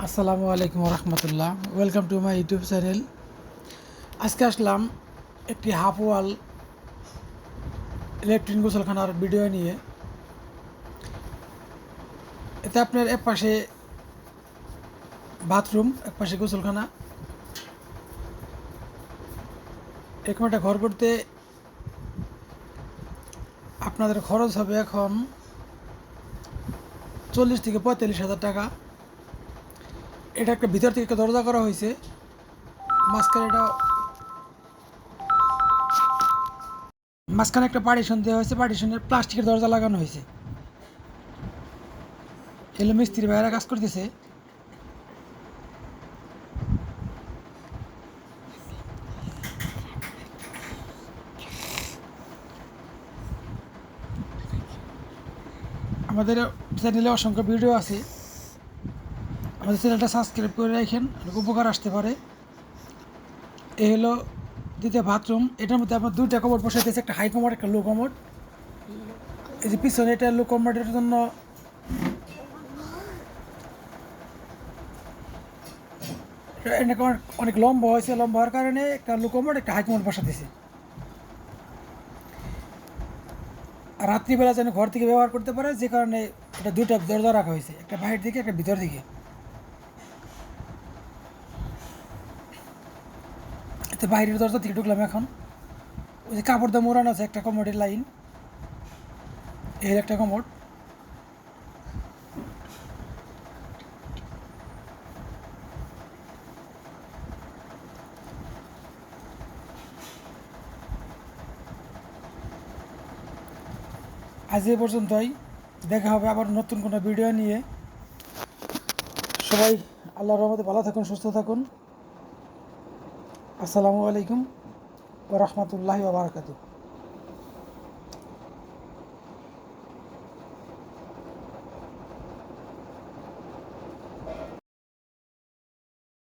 আসসালামু আলাইকুম রহমতুল্লাহ। Welcome to my YouTube channel. আজকে আসলাম একটি হাফ ওয়াল ল্যাট্রিন গোসলখানার ভিডিও নিয়ে। এতে আপনার এক পাশে বাথরুম, এক পাশে গোসলখানা। এরকম একটা ঘর করতে আপনাদের খরচ হবে এখন 40 থেকে 45 হাজার টাকা। এটা একটা ভিতর থেকে একটা দরজা করা হয়েছে, মাঝখানে একটা পার্টিশন দেওয়া হয়েছে, পার্টিশনের প্লাস্টিকের দরজা লাগানো হয়েছে। এগুলো মিস্ত্রি ভাইয়েরা কাজ করতেছে। আমাদের চ্যানেলে অসংখ্য ভিডিও আছে, আমাদের চ্যানেলটা সাবস্ক্রাইব করে রাখেন, উপকার আসতে পারে। এই হলো দ্বিতীয় বাথরুম। এটার মধ্যে আপনার দুইটা কমোড বসাইতেছে, একটা হাই কমোড, একটা লো কমোড। এই যে পিছনে এটা লো কমোডের জন্য এটা অনেক লম্বা হয়েছে, লম্বা হওয়ার কারণে একটা লো কমোড, একটা হাই কমোড বসাতেছে। আর রাত্রিবেলা যেন ঘর থেকে ব্যবহার করতে পারে, যে কারণে এটা দুইটা দরজা রাখা হয়েছে, একটা বাইরের দিকে, একটা ভিতর দিকে। এতে বাইরের দরজা থেকে ঢুকলাম এখন। ওই যে কাপড় দিয়ে মোড়ানো আছে একটা কমোডের লাইন, এর একটা কমোড। আজ এ পর্যন্তই, দেখা হবে আবার নতুন কোনো ভিডিও নিয়ে। সবাই আল্লাহর রহমতে ভালো থাকুন, সুস্থ থাকুন। আসসালামু আলাইকুম ওয়া রাহমাতুল্লাহি ওয়া বারাকাতুহু।